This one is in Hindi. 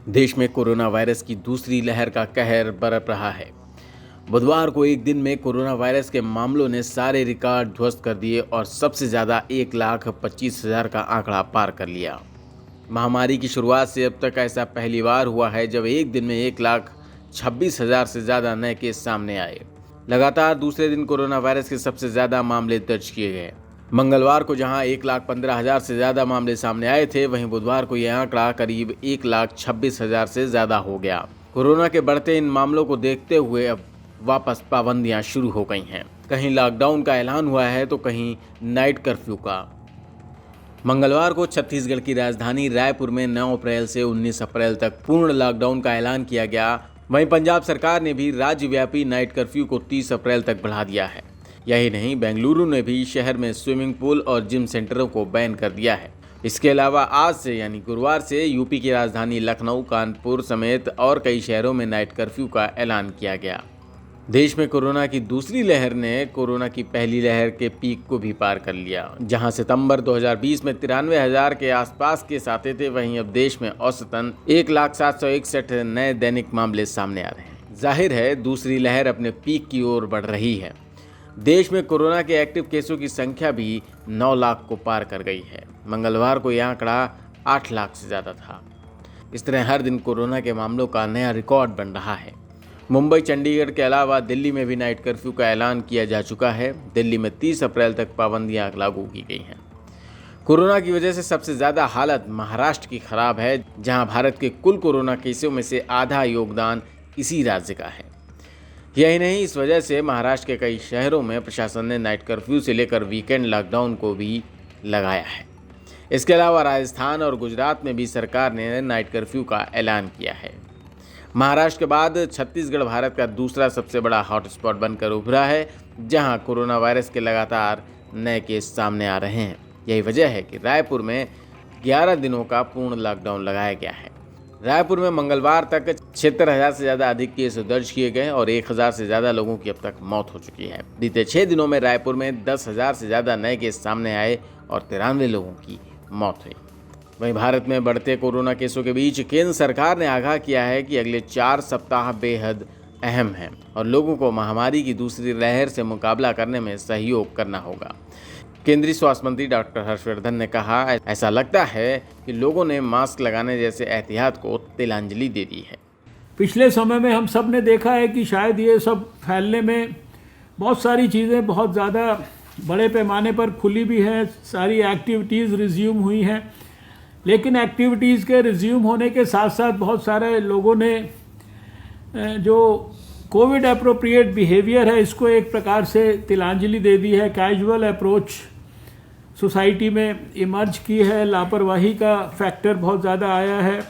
देश में कोरोना वायरस की दूसरी लहर का कहर बरप रहा है। बुधवार को एक दिन में कोरोना वायरस के मामलों ने सारे रिकॉर्ड ध्वस्त कर दिए और सबसे ज़्यादा 1,25,000 का आंकड़ा पार कर लिया। महामारी की शुरुआत से अब तक ऐसा पहली बार हुआ है जब एक दिन में 1,26,000 से ज़्यादा नए केस सामने आए। लगातार दूसरे दिन कोरोना वायरस के सबसे ज़्यादा मामले दर्ज किए गए। मंगलवार को जहां 1,15,000 से ज़्यादा मामले सामने आए थे, वहीं बुधवार को यह आंकड़ा करीब 1,26,000 से ज़्यादा हो गया। कोरोना के बढ़ते इन मामलों को देखते हुए अब वापस पाबंदियां शुरू हो गई हैं। कहीं लॉकडाउन का ऐलान हुआ है तो कहीं नाइट कर्फ्यू का। मंगलवार को छत्तीसगढ़ की राजधानी रायपुर में 9 अप्रैल से 19 अप्रैल तक पूर्ण लॉकडाउन का ऐलान किया गया। वहीं पंजाब सरकार ने भी राज्यव्यापी नाइट कर्फ्यू को 30 अप्रैल तक बढ़ा दिया है। यही नहीं, बेंगलुरु ने भी शहर में स्विमिंग पूल और जिम सेंटरों को बैन कर दिया है। इसके अलावा आज से यानी गुरुवार से यूपी की राजधानी लखनऊ, कानपुर समेत और कई शहरों में नाइट कर्फ्यू का ऐलान किया गया। देश में कोरोना की दूसरी लहर ने कोरोना की पहली लहर के पीक को भी पार कर लिया। जहां सितंबर 2020 में 93,000 के आसपास केस आते थे, वहीं अब देश में औसतन 1,761 नए दैनिक मामले सामने आ रहे हैं। जाहिर है दूसरी लहर अपने पीक की ओर बढ़ रही है। देश में कोरोना के एक्टिव केसों की संख्या भी 9 लाख को पार कर गई है। मंगलवार को यह आंकड़ा 8 लाख से ज़्यादा था। इस तरह हर दिन कोरोना के मामलों का नया रिकॉर्ड बन रहा है। मुंबई, चंडीगढ़ के अलावा दिल्ली में भी नाइट कर्फ्यू का ऐलान किया जा चुका है। दिल्ली में 30 अप्रैल तक पाबंदियां लागू की गई हैं। कोरोना की वजह से सबसे ज़्यादा हालत महाराष्ट्र की खराब है, जहां भारत के कुल कोरोना केसों में से आधा योगदान इसी राज्य का है। यही नहीं, इस वजह से महाराष्ट्र के कई शहरों में प्रशासन ने नाइट कर्फ्यू से लेकर वीकेंड लॉकडाउन को भी लगाया है। इसके अलावा राजस्थान और गुजरात में भी सरकार ने नाइट कर्फ्यू का ऐलान किया है। महाराष्ट्र के बाद छत्तीसगढ़ भारत का दूसरा सबसे बड़ा हॉटस्पॉट बनकर उभरा है, जहां कोरोना वायरस के लगातार नए केस सामने आ रहे हैं। यही वजह है कि रायपुर में 11 दिनों का पूर्ण लॉकडाउन लगाया गया है। रायपुर में मंगलवार तक 76,000 से ज़्यादा अधिक केस दर्ज किए गए और 1,000 से ज़्यादा लोगों की अब तक मौत हो चुकी है। बीते 6 दिनों में रायपुर में 10,000 से ज़्यादा नए केस सामने आए और 93 लोगों की मौत हुई। वहीं भारत में बढ़ते कोरोना केसों के बीच केंद्र सरकार ने आगाह किया है कि अगले 4 सप्ताह बेहद अहम हैं और लोगों को महामारी की दूसरी लहर से मुकाबला करने में सहयोग करना होगा। केंद्रीय स्वास्थ्य मंत्री डॉक्टर हर्षवर्धन ने कहा, ऐसा लगता है कि लोगों ने मास्क लगाने जैसे एहतियात को तिलांजलि दे दी है। पिछले समय में हम सब ने देखा है कि शायद ये सब फैलने में बहुत सारी चीज़ें बहुत ज़्यादा बड़े पैमाने पर खुली भी हैं, सारी एक्टिविटीज़ रिज्यूम हुई हैं। लेकिन एक्टिविटीज़ के रिज्यूम होने के साथ साथ बहुत सारे लोगों ने जो कोविड एप्रोप्रिएट बिहेवियर है, इसको एक प्रकार से तिलांजलि दे दी है। कैजुअल अप्रोच सोसाइटी में इमर्ज की है, लापरवाही का फैक्टर बहुत ज़्यादा आया है।